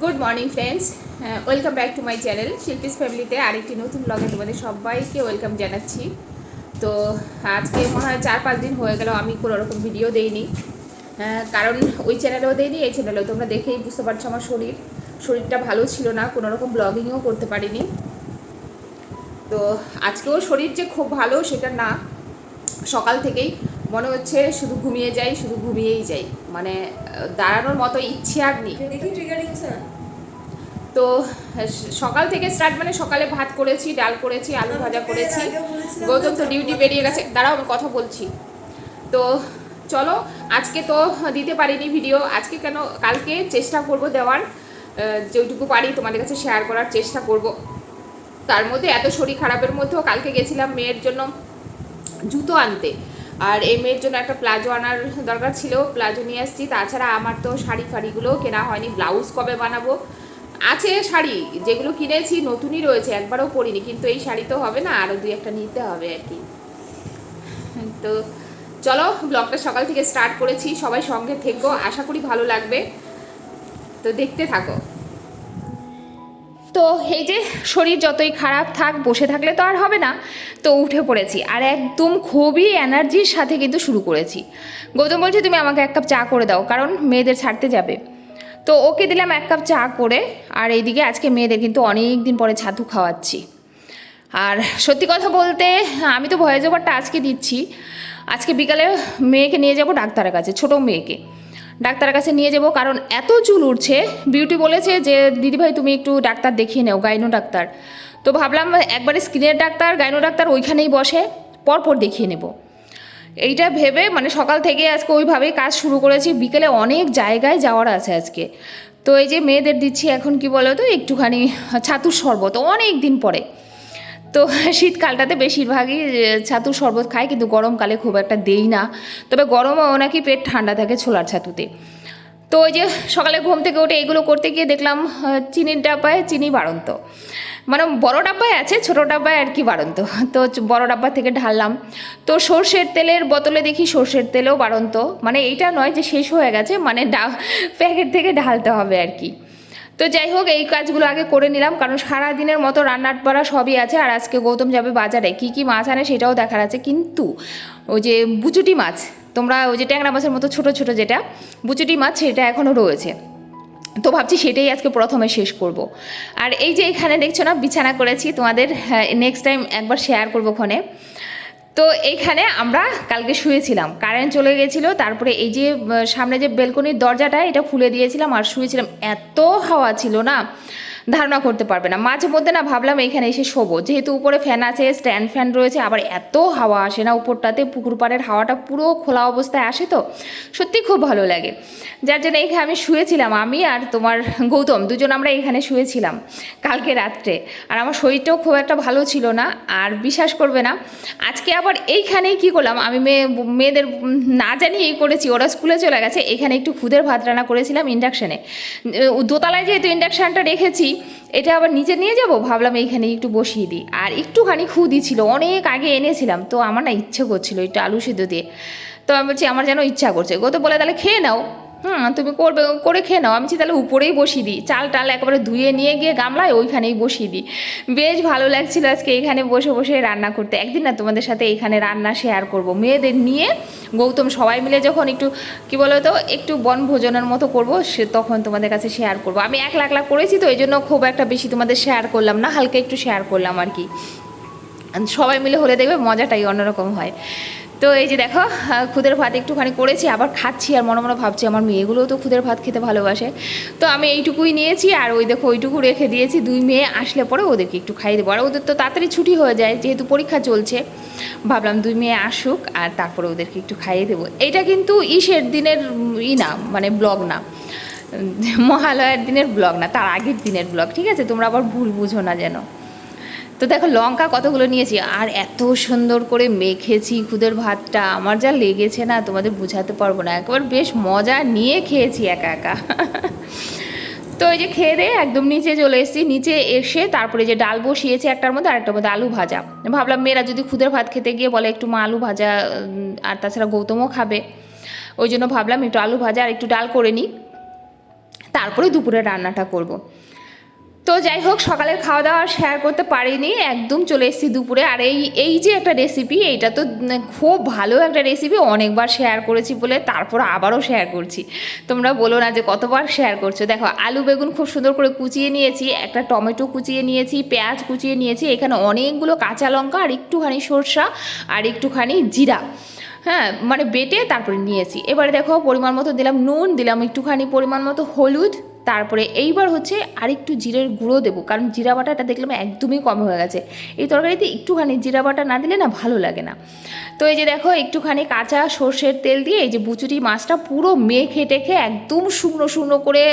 Good morning friends, welcome back to my channel Shilpi's ফ্যামিলিতে আরেকটি নতুন ব্লগে তোমাদের সবাইকে ওয়েলকাম জানাচ্ছি। তো আজকে মনে হয় 4-5 দিন হয়ে গেল আমি কোনো রকম ভিডিও দেইনি, কারণ ওই চ্যানেলেও দেইনি, এই চ্যানেলেও তোমরা দেখেই বুঝতে পারছো আমার শরীরটা ভালো ছিল না, কোনো রকম ব্লগিংও করতে পারিনি। তো আজকেও শরীর যে খুব ভালো সেটা না, সকাল থেকেই মনে হচ্ছে শুধু ঘুমিয়েই যাই, মানে দাঁড়ানোর মতো ইচ্ছে আর নেই। তো সকাল থেকে স্টার্ট, মানে সকালে ভাত করেছি, ডাল করেছি, আলু ভাজা করেছি। গৌতম তো ডিউটি বেরিয়ে গেছে, দাঁড়াও আমি কথা বলছি। তো চলো, আজকে তো দিতে পারিনি ভিডিও, আজকে কেন কালকে চেষ্টা করব দেওয়ার, যেটুকু পারি তোমাদের কাছে শেয়ার করার চেষ্টা করব। তার মধ্যে এত শরীর খারাপের মধ্যেও কালকে গেছিলাম মেয়ের জন্য জুতো আনতে, আর এই মেয়ের জন্য একটা প্লাজো আনার দরকার ছিল, প্লাজো নিয়ে আসছি। তাছাড়া আমার তো শাড়ি ফাড়িগুলোও কেনা হয়নি, ব্লাউজ কবে বানাবো। আছে শাড়ি যেগুলো কিনেছি নতুনই রয়েছে, একবারও পরিনি, কিন্তু এই শাড়ি তো হবে না, আরও 2-1টা নিতে হবে আর কি। তো চলো, ব্লগটা সকাল থেকে স্টার্ট করেছি, সবাই সঙ্গে থেকো, আশা করি ভালো লাগবে, তো দেখতে থাকো। তো এই যে শরীর যতই খারাপ থাক, বসে থাকলে তো আর হবে না, তো উঠে পড়েছি আর একদম খুবই এনার্জির সাথে কিন্তু শুরু করেছি। গৌতম বলছে তুমি আমাকে 1 কাপ চা করে দাও, কারণ মেয়েদের ছাড়তে যাবে। তো ওকে দিলাম 1 কাপ চা করে, আর এইদিকে আজকে মেয়েদের কিন্তু অনেক দিন পরে ছাতু খাওয়াচ্ছি। আর সত্যি কথা বলতে আমি তো ভয়েস ওভারটা আজকে দিচ্ছি, আজকে বিকালে মেয়েকে নিয়ে যাব ডাক্তারের কাছে, ছোটো মেয়েকে ডাক্তারের কাছে নিয়ে যাব, কারণ এত চুল উঠছে। বিউটি বলেছে যে দিদিভাই তুমি একটু ডাক্তার দেখিয়ে নাও, গাইনো ডাক্তার। তো ভাবলাম একবারে স্কিনের ডাক্তার গাইনো ডাক্তার ওইখানেই বসে, পরপর দেখিয়ে নেব। এইটা ভেবে মানে সকাল থেকে আজকে ওইভাবেই কাজ শুরু করেছি, বিকেলে অনেক জায়গায় যাওয়ার আছে আজকে। তো এই যে মেয়েদের দিচ্ছি এখন কি বলো তো একটুখানি ছাতুর শরবত, অনেক দিন পরে। তো শীতকালটাতে বেশিরভাগই ছাতুর শরবত খায়, কিন্তু গরমকালে খুব একটা দেই না, তবে গরমও নাকি পেট ঠান্ডা থাকে ছোলার ছাতুতে। তো ওই যে সকালে ঘুম থেকে উঠে এগুলো করতে গিয়ে দেখলাম চিনির ডাব্বায় চিনি বাড়ন্ত, মানে বড় ডাব্বায় আছে, ছোটো ডাব্বায় আর কি বাড়ন্ত। তো বড় ডাব্বা থেকে ঢাললাম, তো সর্ষের তেলের বোতলে দেখি সর্ষের তেলেও বাড়ন্ত, মানে এইটা নয় যে শেষ হয়ে গেছে, মানে প্যাকেট থেকে ঢালতে হবে আর কি। তো যাই হোক, এই কাজগুলো আগে করে নিলাম, কারণ সারা দিনের মতো রান্নার বাড়া সবই আছে, আর আজকে গৌতম যাবে বাজারে, কি কি মাছ আনে সেটাও দেখার আছে। কিন্তু ওই যে বুচুটি মাছ, তোমরা ওই যে ট্যাংরা মাছের মতো ছোট ছোট যেটা বুচুটি মাছ, সেটা এখনও রয়েছে, তো ভাবছি সেটাই আজকে প্রথমে শেষ করব। আর এই যে এখানে দেখছো না বিছানা করেছি, তোমাদের নেক্সট টাইম একবার শেয়ার করবো ফোনে। তো এইখানে আমরা কালকে শুয়েছিলাম, কারেন্ট চলে গেছিলো, তারপরে এই যে সামনে যে বেলকনির দরজাটা এটা খুলে দিয়েছিলাম আর শুয়েছিলাম, এত হাওয়া ছিল না ধারণা করতে পারবে না। মাঝে মধ্যে না ভাবলাম এইখানে এসে শোবো, যেহেতু উপরে ফ্যান আছে, স্ট্যান্ড ফ্যান রয়েছে, আবার এত হাওয়া আসে না উপরটাতে, পুকুর পাড়ের হাওয়াটা পুরো খোলা অবস্থায় আসে, তো সত্যি খুব ভালো লাগে। যার জন্য এইখানে আমি শুয়েছিলাম, আমি আর তোমার গৌতম দুজন আমরা এখানে শুয়েছিলাম কালকে রাত্রে। আর আমার শরীরটাও খুব একটা ভালো ছিল না, আর বিশ্বাস করবে না আজকে আবার এইখানেই কী করলাম, আমি মেয়েদের না জানি এই করেছি, ওরা স্কুলে চলে গেছে, এখানে একটু খুদের ভাত রান্না করেছিলাম ইন্ডাকশানে। দোতলায় যেহেতু ইন্ডাকশানটা রেখেছি, এটা আবার নিচে নিয়ে যাব, ভাবলাম এইখানে একটু বসিয়ে দিই। আর একটুখানি খুদি ছিল, অনেক আগে এনেছিলাম, তো আমার না ইচ্ছে করছিল একটু আলু সিদ্ধ দিয়ে, তো আমি বলছি আমার যেন ইচ্ছা করছে। গো তো বলে তাহলে খেয়ে নাও, তুমি করে খেয়ে নাও। আমি তাহলে উপরেই বসিয়ে দিই, চাল টাল একেবারে ধুয়ে নিয়ে গিয়ে গামলায় ওইখানেই বসিয়ে দিই। বেশ ভালো লাগছিল আজকে এখানে বসে বসে রান্না করতে। একদিন না তোমাদের সাথে এখানে রান্না শেয়ার করব, মেয়েদের নিয়ে গৌতম সবাই মিলে যখন একটু কি বলো তো একটু বনভোজনের মতো করব, সে তখন তোমাদের কাছে শেয়ার করব। আমি একলা একলা করেছি, তো এই জন্য খুব একটা বেশি তোমাদের শেয়ার করলাম না, হালকা একটু শেয়ার করলাম আর কি। সবাই মিলে হলে দেখবে মজাটাই অন্যরকম হয়। তো এই যে দেখো খুদের ভাত একটুখানি করেছি, আবার খাচ্ছি, আর মনে মনে ভাবছি আমার মেয়েগুলোও তো খুদের ভাত খেতে ভালোবাসে, তো আমি এইটুকুই নিয়েছি, আর ওই দেখো ওইটুকু রেখে দিয়েছি, 2 মেয়ে আসলে পরে ওদেরকে একটু খাইয়ে দেবো। আর ওদের তো তাড়াতাড়ি ছুটি হয়ে যায়, যেহেতু পরীক্ষা চলছে, ভাবলাম 2 মেয়ে আসুক আর তারপরে ওদেরকে একটু খাইয়ে দেবো। এইটা কিন্তু ইসের দিনের না, মানে ব্লগ না, মহালয়ার দিনের ব্লগ না, তার আগের দিনের ব্লগ, ঠিক আছে? তোমরা আবার ভুল বুঝো না যেন। তো দেখো লঙ্কা কতগুলো নিয়েছি, আর এত সুন্দর করে মেখেছি খুদের ভাতটা, আমার যা লেগেছে না তোমাদের বোঝাতে পারবো না, একবার বেশ মজা নিয়ে খেয়েছি একা একা। তো এই যে খেয়ে দিয়ে একদম নিচে চলে এসেছি, নিচে এসে তারপরে যে ডাল বসিয়েছি একটার মধ্যে, আরেকটার মধ্যে আলু ভাজা। ভাবলাম মেয়েরা যদি খুদের ভাত খেতে গিয়ে বলে একটু মা আলু ভাজা, আর তাছাড়া গৌতমও খাবে, ওই জন্য ভাবলাম একটু আলু ভাজা আর একটু ডাল করে নিই। তারপরে দুপুরে রান্নাটা করব। তো যাই হোক, সকালের খাওয়া দাওয়া শেয়ার করতে পারিনি, একদম চলে এসেছি দুপুরে। আর এই যে একটা রেসিপি, এইটা তো খুব ভালো একটা রেসিপি, অনেকবার শেয়ার করেছি বলে তারপর আবারও শেয়ার করছি। তোমরা বলো না যে কতবার শেয়ার করছো। দেখো, আলু বেগুন খুব সুন্দর করে কুচিয়ে নিয়েছি, একটা টমেটো কুচিয়ে নিয়েছি, পেঁয়াজ কুচিয়ে নিয়েছি, এখানে অনেকগুলো কাঁচা লঙ্কা আর একটুখানি সরষা আর একটুখানি জিরা, হ্যাঁ মানে বেটে তারপরে নিয়েছি। এবারে দেখো, পরিমাণ মতো দিলাম নুন, দিলাম একটুখানি পরিমাণ মতো হলুদ, তারপরে এইবার হচ্ছে আরেকটু জিরের গুঁড়ো দেবো, কারণ জিরা বাটাটা দেখলাম একদমই কম হয়ে গেছে। এই তরকারিতে একটুখানি জিরা বাটা না দিলে না ভালো লাগে না। তো এই যে দেখো, একটুখানি কাঁচা সর্ষের তেল দিয়ে এই যে বুচুটি মাছটা পুরো মেখে টেখে একদম শুকনো শুকনো করে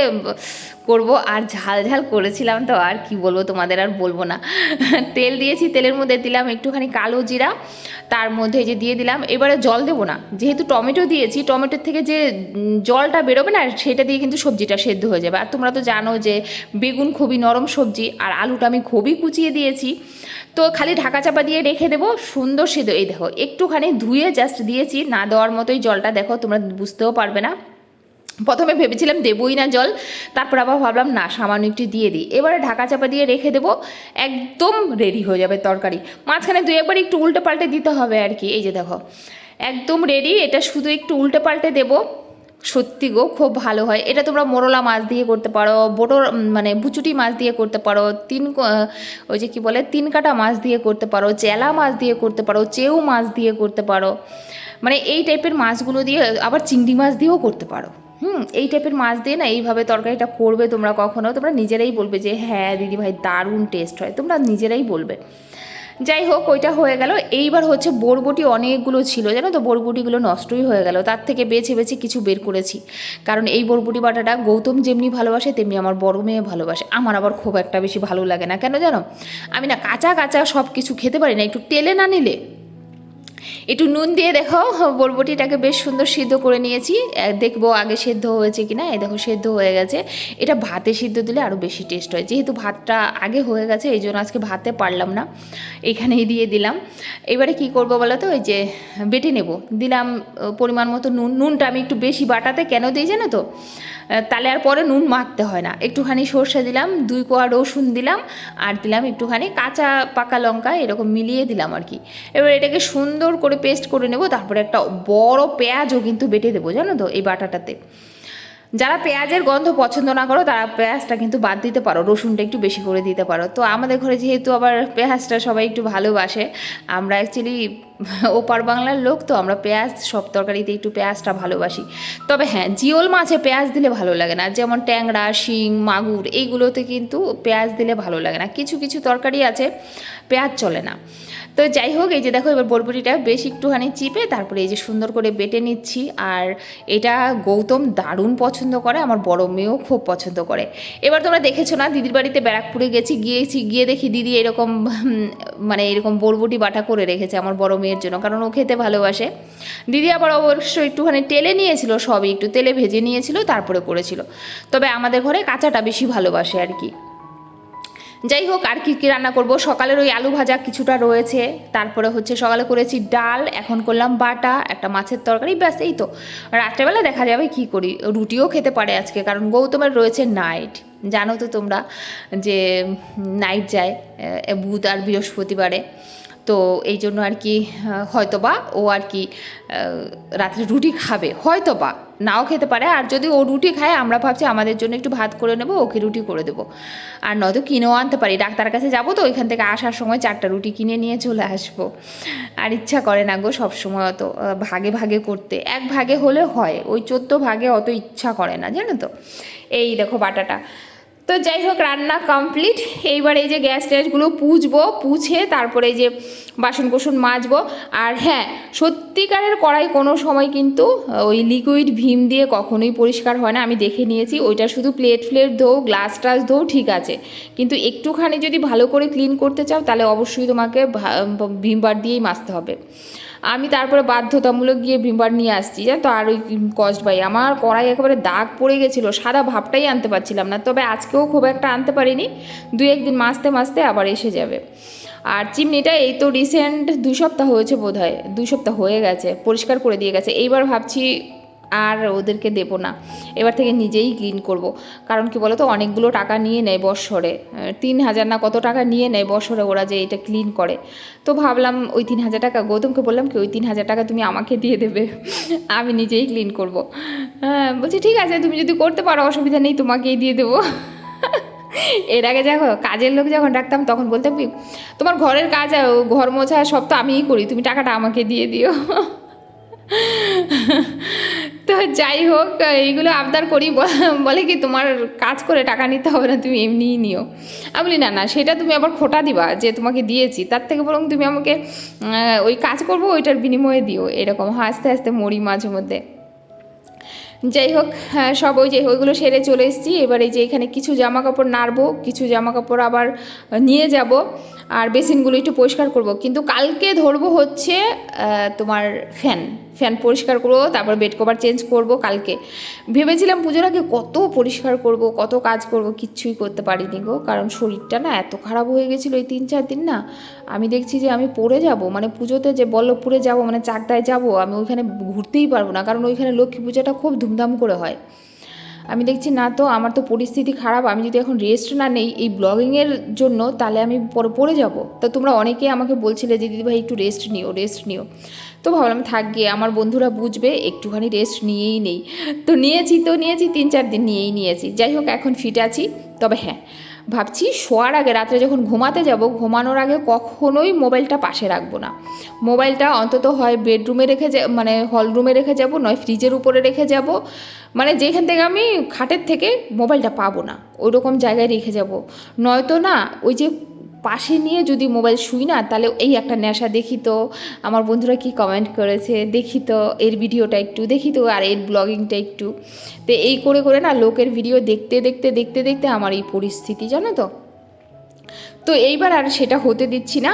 করব। আর ঝাল ঝাল করেছিলাম, তো আর কি বলবো তোমাদের, আর বলবো না। তেল দিয়েছি, তেলের মধ্যে দিলাম একটুখানি কালো জিরা, তার মধ্যে যে দিয়ে দিলাম, এবারে জল দেবো না, যেহেতু টমেটো দিয়েছি, টমেটোর থেকে যে জলটা বেরোবে না সেটা দিয়ে কিন্তু সবজিটা সেদ্ধ হয়ে যাবে। আর তোমরা তো জানো যে বেগুন খুবই নরম সবজি, আর আলুটা আমি খুবই কুচিয়ে দিয়েছি। তো খালি ঢাকা চাপা দিয়ে রেখে দেবো, সুন্দর সেদ্ধ। এই দেখো, একটুখানি ধুয়ে জাস্ট দিয়েছি, না দেওয়ার মতোই জলটা, দেখো তোমরা বুঝতেও পারবে না। প্রথমে ভেবেছিলাম দেবই না জল, তারপর আবার ভাবলাম না, সামান্য একটু দিয়ে দিই। এবারে ঢাকা চাপা দিয়ে রেখে দেবো, একদম রেডি হয়ে যাবে তরকারি। মাঝখানে দু একবার একটু উল্টে পাল্টে দিতে হবে আর কি। এই যে দেখো, একদম রেডি। এটা শুধু একটু উল্টে পাল্টে দেবো, সত্যি গো খুব ভালো হয় এটা। তোমরা মোরলা মাছ দিয়ে করতে পারো, বোটোর মানে বুচুটি মাছ দিয়ে করতে পারো, ওই যে কি বলে, তিন কাটা মাছ দিয়ে করতে পারো, চেলা মাছ দিয়ে করতে পারো, চেউ মাছ দিয়ে করতে পারো, মানে এই টাইপের মাছগুলো দিয়ে, আবার চিংড়ি মাছ দিয়েও করতে পারো। এই টাইপের মাছ দিয়ে না এইভাবে তরকারিটা করবে তোমরা কখনো, তোমরা নিজেরাই বলবে যে হ্যাঁ দিদি ভাই দারুণ টেস্ট হয়, তোমরা নিজেরাই বলবে। যাই হোক, ওইটা হয়ে গেল। এইবার হচ্ছে বরবটি অনেকগুলো ছিল জানো তো, বরবটিগুলো নষ্টই হয়ে গেল, তার থেকে বেছে বেছে কিছু বের করেছি। কারণ এই বরবটি বাটাটা গৌতম যেমনি ভালোবাসে তেমনি আমার বড় মেয়ে ভালোবাসে, আমার আবার খুব একটা বেশি ভালো লাগে না। কেন জানো, আমি না কাঁচা কাঁচা সব কিছু খেতে পারি না, একটু তেলে না নিলে। একটু নুন দিয়ে দেখো, বরবটিটাকে বেশ সুন্দর সিদ্ধ করে নিয়েছি, দেখবো আগে সেদ্ধ হয়েছে কিনা। এই দেখো সেদ্ধ হয়ে গেছে। এটা ভাতে সিদ্ধ দিলে আরও বেশি টেস্ট হয়, যেহেতু ভাতটা আগে হয়ে গেছে এই জন্য আজকে ভাতে পারলাম না, এখানেই দিয়ে দিলাম। এবারে কি করব বলো তো, ওই যে বেটে নেব, দিলাম পরিমাণ মতো নুন। নুনটা আমি একটু বেশি বাটাতে কেন দিই জানো তো, তাহলে আর পরে নুন মাখতে হয় না। একটুখানি সর্ষে দিলাম, 2 কোয়া রসুন দিলাম, আর দিলাম একটুখানি কাঁচা পাকা লঙ্কা, এরকম মিলিয়ে দিলাম আর কি। এবার এটাকে সুন্দর করে পেস্ট করে নেব। তারপরে একটা বড় পেঁয়াজও কিন্তু বেটে দেবো জানো তো এই বাটাটাতে। যারা পেঁয়াজের গন্ধ পছন্দ না করো তারা পেঁয়াজটা কিন্তু বাদ দিতে পারো, রসুনটা একটু বেশি করে দিতে পারো। তো আমাদের ঘরে যেহেতু আবার পেঁয়াজটা সবাই একটু ভালোবাসে, আমরা অ্যাকচুয়ালি ওপার বাংলার লোক, তো আমরা পেঁয়াজ সব তরকারিতে একটু পেঁয়াজটা ভালোবাসি। তবে হ্যাঁ, জিওল মাছে পেঁয়াজ দিলে ভালো লাগে না, যেমন ট্যাংরা, শিং, মাগুর, এইগুলোতে কিন্তু পেঁয়াজ দিলে ভালো লাগে না। কিছু কিছু তরকারি আছে পেঁয়াজ চলে না। তো যাই হোক, এই যে দেখো, এবার বরবটিটা বেশ একটুখানি চিপে তারপরে এই যে সুন্দর করে বেটে নিচ্ছি। আর এটা গৌতম দারুণ পছন্দ করে, আমার বড় মেয়েও খুব পছন্দ করে। এবার তোমরা দেখেছো না, দিদির বাড়িতে ব্যারাকপুরে গিয়ে দেখি দিদি এরকম মানে এরকম বরবটি বাটা করে রেখেছে আমার বড় মেয়ের জন্য, কারণ ও খেতে ভালোবাসে। দিদি আবার অবশ্য একটুখানি তেলে নিয়েছিল, সবই একটু তেলে ভেজে নিয়েছিল তারপরে করেছিল। তবে আমাদের ঘরে কাঁচাটা বেশি ভালোবাসে আর কি। যাই হোক, আর কি কী রান্না করব, সকালের ওই আলু ভাজা কিছুটা রয়েছে, তারপরে হচ্ছে সকালে করেছি ডাল, এখন করলাম বাটা, একটা মাছের তরকারি, ব্যাস এই তো। রাত্রেবেলা দেখা যাবে কি করি, রুটিও খেতে পারে আজকে, কারণ গৌতমের রয়েছে নাইট, জানো তো তোমরা যে নাইট যায় বুধ আর বৃহস্পতিবারে। তো এই জন্য আর কি হয়তোবা ও আর কি রাত্রে রুটি খাবে, হয়তোবা নাও খেতে পারে। আর যদি ও রুটি খায়, আমরা ভাবছি আমাদের জন্য একটু ভাত করে নেবো, ওকে রুটি করে দেবো। আর নয়তো কিনেও আনতে পারি, ডাক্তারের কাছে যাবো তো ওইখান থেকে আসার সময় 4টা রুটি কিনে নিয়ে চলে আসবো। আর ইচ্ছা করে না গো সবসময় অত ভাগে ভাগে করতে, এক ভাগে হলে হয়, ওই 14 ভাগে অত ইচ্ছা করে না জানো তো। এই দেখো বাটাটা। তো যাই হোক, রান্না কমপ্লিট। এইবার এই যে গ্যাস ট্যাসগুলো পুছে তারপরে এই যে বাসন কোসন মাজবো। আর হ্যাঁ, সত্যিকারের কড়াই কোনো সময় কিন্তু ওই লিকুইড ভিম দিয়ে কখনোই পরিষ্কার হয় না, আমি দেখে নিয়েছি। ওইটা শুধু প্লেট ধোও, গ্লাস টাস ধোও, ঠিক আছে, কিন্তু একটুখানি যদি ভালো করে ক্লিন করতে চাও তাহলে অবশ্যই তোমাকে ভিম বার দিয়েই মাজতে হবে। আমি তারপরে বাধ্যতামূলক গিয়ে ভিমবার নিয়ে আসছি, জানো তো। আর ওই কস্ট বাই আমার কড়াই একেবারে দাগ পড়ে গেছিলো, সাদা ভাবটাই আনতে পারছিলাম না। তবে আজকেও খুব একটা আনতে পারিনি, 2-1 দিন মাজতে আবার এসে যাবে। আর চিমনিটা এই তো রিসেন্ট 2 সপ্তাহ হয়েছে বোধহয়, 2 সপ্তাহ হয়ে গেছে, পরিষ্কার করে দিয়ে গেছে। এইবার ভাবছি আর ওদেরকে দেবো না, এবার থেকে নিজেই ক্লিন করব। কারণ কি বলো তো, অনেকগুলো টাকা নিয়ে নেয় বৎসরে, 3,000 না কত টাকা নিয়ে নেয় বৎসরে ওরা যে এটা ক্লিন করে। তো ভাবলাম ওই 3,000 টাকা, গৌতমকে বললাম কি ওই 3,000 টাকা তুমি আমাকে দিয়ে দেবে, আমি নিজেই ক্লিন করব। হ্যাঁ, বলছি ঠিক আছে তুমি যদি করতে পারো অসুবিধা নেই, তোমাকেই দিয়ে দেবো। এর আগে যখন কাজের লোক যখন ডাকতাম তখন বলতাম কি, তোমার ঘরের কাজ ঘর মোছা সব তো আমিই করি, তুমি টাকাটা আমাকে দিয়ে দিও। তো যাই হোক, এইগুলো আবদার করি, বলে কি তোমার কাজ করে টাকা নিতে হবে না, তুমি এমনিই নিও। আমি বলি না না, সেটা তুমি আবার খোটা দিবা যে তোমাকে দিয়েছি, তার থেকে বরং তুমি আমাকে ওই কাজ করবো ওইটার বিনিময়ে দিও, এরকম হাসতে হাসতে মরি মাঝে মধ্যে। যাই হোক, হ্যাঁ সব ওই যে ওইগুলো সেরে চলে এসেছি। এবার এই যে এখানে কিছু জামা কাপড় নাড়বো, কিছু জামা কাপড় আবার নিয়ে যাব, আর বেসিনগুলো একটু পরিষ্কার করব। কিন্তু কালকে ধরবো হচ্ছে তোমার ফ্যান ফ্যান পরিষ্কার করবো, তারপর বেড কভার চেঞ্জ করব কালকে। ভেবেছিলাম পুজোর আগে কত পরিষ্কার করব, কত কাজ করব, কিচ্ছুই করতে পারিনি গো, কারণ শরীরটা না এত খারাপ হয়ে গেছিলো এই 3-4 দিন না। আমি দেখছি যে আমি পড়ে যাব, মানে পুজোতে যে বল্লভপুরে যাব, মানে চাকদায় যাব, আমি ওইখানে ঘুরতেই পারবো না, কারণ ওইখানে লক্ষ্মী পূজাটা খুব ধুমধাম করে হয়। আমি দেখছি না, তো আমার তো পরিস্থিতি খারাপ, আমি যদি এখন রেস্ট না নেই এই ব্লগিংয়ের জন্য, তাহলে আমি পড়ে যাব। তো তোমরা অনেকেই আমাকে বলছিলে যে দিদিভাই একটু রেস্ট নিও, রেস্ট নিও। তো ভাবলাম থাক গিয়ে, আমার বন্ধুরা বুঝবে, একটুখানি রেস্ট নিয়েই নেই। তো নিয়েছি 3-4 দিন নিয়েই নিয়েছি। যাই হোক, এখন ফিট আছি। তবে হ্যাঁ, ভাবছি শোয়ার আগে, রাত্রে যখন ঘুমাতে যাব, ঘুমানোর আগে কখনোই মোবাইলটা পাশে রাখবো না। মোবাইলটা অন্তত হয় বেডরুমে রেখে মানে হলরুমে রেখে যাব, নয় ফ্রিজের উপরে রেখে যাব, মানে যেখান থেকে আমি খাটের থেকে মোবাইলটা পাবো না ওই রকম জায়গায় রেখে যাব। নয়তো না, ওই যে পাশে নিয়ে যদি মোবাইল শুই না, তাহলে এই একটা নেশা, দেখি তো আমার বন্ধুরা কি কমেন্ট করেছে, দেখি তো এর ভিডিওটা একটু দেখি তো, আর এর ব্লগিংটা একটু, তো এই করে করে না লোকের ভিডিও দেখতে দেখতে দেখতে দেখতে আমার এই পরিস্থিতি, জানো তো। তো এইবার আর সেটা হতে দিচ্ছি না,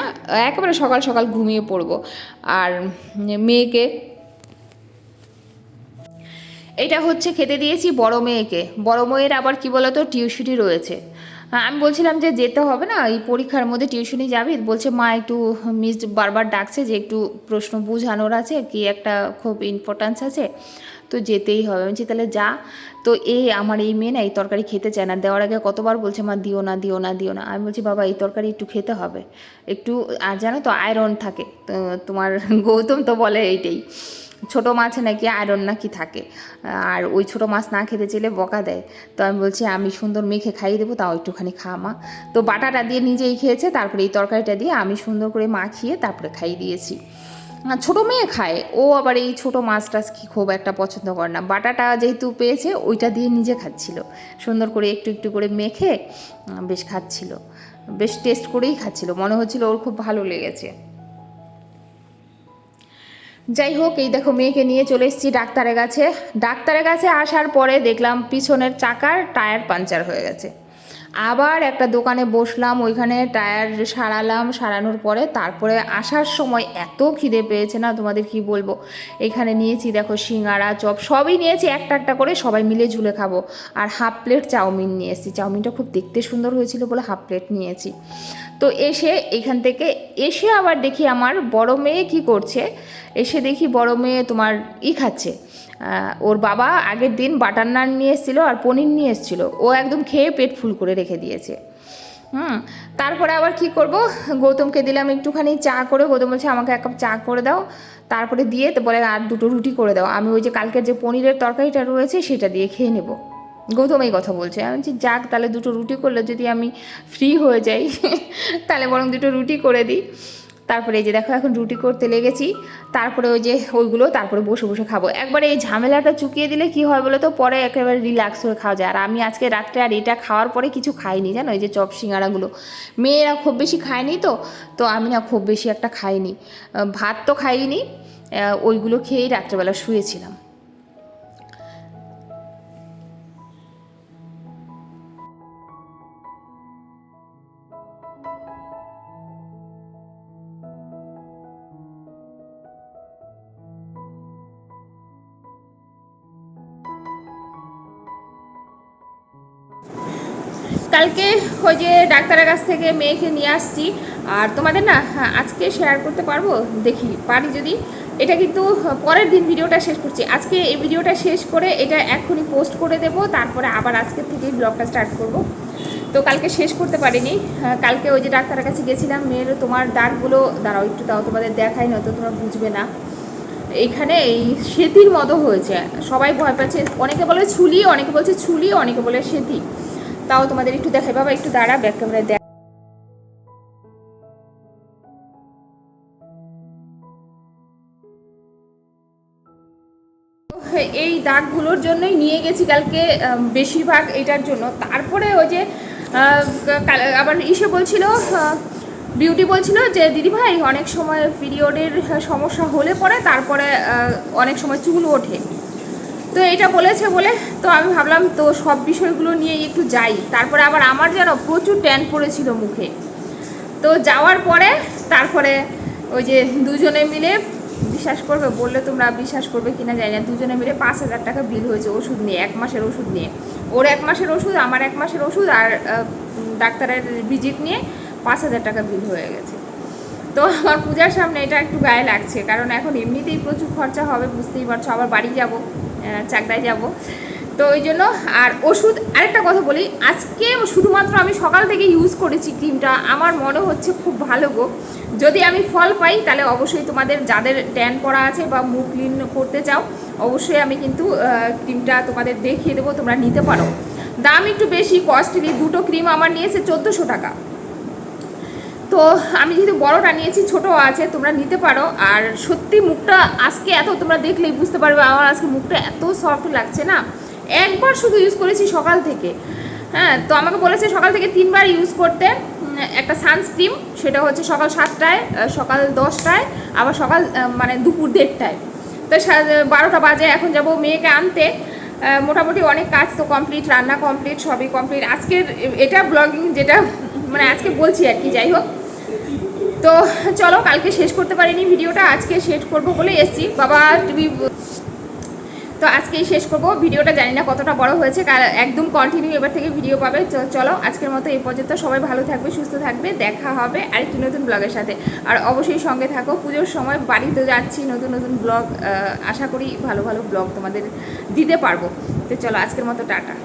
একেবারে সকাল সকাল ঘুমিয়ে পড়বো। আর মেয়েকে এটা হচ্ছে খেতে দিয়েছি বড় মেয়েকে। বড় মেয়ের আবার কি বলতো টিউশনি রয়েছে। আমি বলছিলাম যে যেতে হবে না, এই পরীক্ষার মধ্যে টিউশনি যাবি, বলছে মা একটু মিস বারবার ডাকছে যে একটু প্রশ্ন বুঝানোর আছে, কি একটা খুব ইম্পর্ট্যান্স আছে, তো যেতেই হবে। আমি বলছি তাহলে যা। তো আমার এই মেয়ে না এই তরকারি খেতে চায় না, দেওয়ার আগে কতবার বলছে মা দিও না দিও না দিও না। আমি বলছি বাবা এই তরকারি একটু খেতে হবে, একটু, আর জানো তো আয়রন থাকে, তো তোমার গৌতম তো বলে এইটাই, ছোটো মাছে নাকি আয়রন নাকি থাকে, আর ওই ছোটো মাছ না খেতে চাইলে বকা দেয়। তো আমি বলছি আমি সুন্দর মেখে খাইয়ে দেবো, তাও একটুখানি খা মা। তো বাটাটা দিয়ে নিজেই খেয়েছে, তারপরে এই তরকারিটা দিয়ে আমি সুন্দর করে মাখিয়ে তারপরে খাইয়ে দিয়েছি। ছোটো মেয়ে খায়, ও আবার এই ছোটো মাছ টাছ কি খুব একটা পছন্দ করে না। বাটাটা যেহেতু পেয়েছে ওইটা দিয়ে নিজে খাচ্ছিল, সুন্দর করে একটু একটু করে মেখে বেশ খাচ্ছিল, বেশ টেস্ট করেই খাচ্ছিল, মনে হচ্ছিল ওর খুব ভালো লেগেছে। যাই হোক, এই দেখো মেয়েকে নিয়ে চলে এসেছি ডাক্তারের কাছে। ডাক্তারের কাছে আসার পরে দেখলাম পিছনের চাকার টায়ার পাঞ্চার হয়ে গেছে। আবার একটা দোকানে বসলাম, ওইখানে টায়ার সারালাম, সারানোর পরে তারপরে আসার সময় এত খিদে পেয়েছে না তোমাদের কি বলবো। এখানে নিয়েছি দেখো সিঙ্গাড়া, চপ সবই নিয়েছি, একটা একটা করে সবাই মিলে ঝুলে খাবো। আর হাফ প্লেট চাউমিন নিয়ে এসেছি, চাউমিনটা খুব দেখতে সুন্দর হয়েছিল বলে হাফ প্লেট নিয়েছি। তো এসে এখান থেকে এসে আবার দেখি আমার বড় মেয়ে কি করছে, এসে দেখি বড় মেয়ে তোমার খাচ্ছে। ওর বাবা আগের দিন বাটার নান নিয়ে এসেছিলো আর পনির নিয়ে এসেছিলো, ও একদম খেয়ে পেট ফুল করে রেখে দিয়েছে। তারপরে আবার কি করব, গৌতমকে দিলাম একটুখানি চা করে, গৌতম বলছে আমাকে এক কাপ চা করে দাও, তারপরে দিয়ে তো বলে আর দুটো রুটি করে দাও, আমি ওই যে কালকের যে পনিরের তরকারিটা রয়েছে সেটা দিয়ে খেয়ে নেব। গৌতম এই কথা বলছে। আমি বলছি যাক, তাহলে দুটো রুটি করলে যদি আমি ফ্রি হয়ে যাই তাহলে বরং দুটো রুটি করে দিই। তারপরে এই যে দেখো এখন রুটি করতে লেগেছি, তারপরে ওই যে ওইগুলো তারপরে বসে বসে খাবো। একবারে এই ঝামেলাটা চুকিয়ে দিলে কি হয় বলো তো, পরে একেবারে রিল্যাক্স হয়ে খাওয়া যায়। আর আমি আজকে রাত্রে আর এটা খাওয়ার পরে কিছু খাইনি, জানো, এই যে চপ সিঙ্গাড়াগুলো মেয়েরা খুব বেশি খায়নি, তো আমি না খুব বেশি একটা খাইনি, ভাত তো খাইনি, ওইগুলো খেয়েই রাত্রেবেলা শুয়েছিলাম। কালকে ওই যে ডাক্তারের কাছ থেকে মেয়েকে নিয়ে আসছি, আর তোমাদের না আজকে শেয়ার করতে পারবো, দেখি পারি যদি, এটা কিন্তু পরের দিন ভিডিওটা শেষ করছি। আজকে এই ভিডিওটা শেষ করে এটা এখনই পোস্ট করে দেব, তারপরে আবার আজকের থেকেই ব্লগটা স্টার্ট করব। তো কালকে শেষ করতে পারিনি। কালকে ওই যে ডাক্তারের কাছে গেছিলাম, মেয়ের তোমার দাগগুলো দাঁড়াও একটু, তাও তোমাদের দেখাই, নয়তো তোমরা বুঝবে না। এইখানে এই সেতির মতো হয়েছে, সবাই ভয় পাচ্ছে, অনেকে বলে ছুলি, অনেকে বলছে ছুলি, অনেকে বলে সেতি। তাও তোমাদের একটু দেখাই, বাবা একটু দাঁড়া, ব্যাক ক্যামেরায় দেখ। এই দাগগুলোর জন্যই নিয়ে গেছি কালকে বেশিরভাগ এটার জন্য। তারপরে ওই যে আবার ইসে বলছিল, বিউটি বলছিল যে দিদিভাই অনেক সময় পিরিয়ডের সমস্যা হলে পরে তারপরে অনেক সময় চুল ওঠে। তো এটা বলেছে বলে তো আমি ভাবলাম তো সব বিষয়গুলো নিয়ে একটু যাই। তারপরে আবার আমার যেন প্রচুর ট্যান পড়েছিল মুখে। তো যাওয়ার পরে তারপরে ওই যে দুজনে মিলে, বিশ্বাস করবে, বললে তোমরা বিশ্বাস করবে কিনা জানি না, দুজনে মিলে 5,000 টাকা বিল হয়েছে ওষুধ নিয়ে, 1 মাসের ওষুধ নিয়ে। ওর 1 মাসের ওষুধ, আমার 1 মাসের ওষুধ, আর ডাক্তারের ভিজিট নিয়ে 5,000 টাকা বিল হয়ে গেছে। তো আমার পূজার সামনে এটা একটু গায়ে লাগছে, কারণ এখন এমনিতেই প্রচুর খরচা হবে, বুঝতেই পারছো। আবার বাড়ি যাব, চাকদায় যাব, তো ওই জন্য। আর ওষুধ, আরেকটা কথা বলি, আজকে শুধুমাত্র আমি সকাল থেকে ইউজ করেছি ক্রিমটা, আমার মনে হচ্ছে খুব ভালো গো। যদি আমি ফল পাই তাহলে অবশ্যই তোমাদের যাদের ট্যান পড়া আছে বা মুখ ক্লিন করতে চাও, অবশ্যই আমি কিন্তু ক্রিমটা তোমাদের দেখিয়ে দেবো, তোমরা নিতে পারো। দাম একটু বেশি, কস্টলি, দুটো ক্রিম আমার নিয়েছে 1400 টাকা। তো আমি যেহেতু বড়টা নিয়েছি, ছোটো আছে, তোমরা নিতে পারো। আর সত্যি মুখটা আজকে এত, তোমরা দেখলেই বুঝতে পারবে আমার আজকে মুখটা এত সফট লাগছে না। একবার শুধু ইউজ করেছি সকাল থেকে, হ্যাঁ। তো আমাকে বলেছে সকাল থেকে 3 বার ইউজ করতে, একটা সানস্ক্রিন, সেটা হচ্ছে সকাল 7টায়, সকাল 10টায়, আবার সকাল মানে দুপুর 1:30টায়। তো 12টা বাজে, এখন যাব মেয়েকে আনতে। মোটামুটি অনেক কাজ তো কমপ্লিট, রান্না কমপ্লিট, সবই কমপ্লিট। আজকের এটা ব্লগিং যেটা মানে আজকে বলছি আর কি, যাই হোক। তো চলো, কালকে শেষ করতে পারিনি ভিডিওটা, আজকে শেষ করব বলে এসছি। বাবা তুমি, তো আজকেই শেষ করব ভিডিওটা। জানি না কতটা বড় হয়েছে, একদম কন্টিনিউ এবার থেকে ভিডিও পাবে। চলো আজকের মতো এই পর্যন্ত, সবাই ভালো থাকবে, সুস্থ থাকবে, দেখা হবে আরেকটি নতুন ব্লগের সাথে। আর অবশ্যই সঙ্গে থাকো, পুজোর সময় বাড়িতে যাচ্ছি, নতুন নতুন ব্লগ, আশা করি ভালো ভালো ব্লগ তোমাদের দিতে পারবো। তো চলো আজকের মতো টাটা।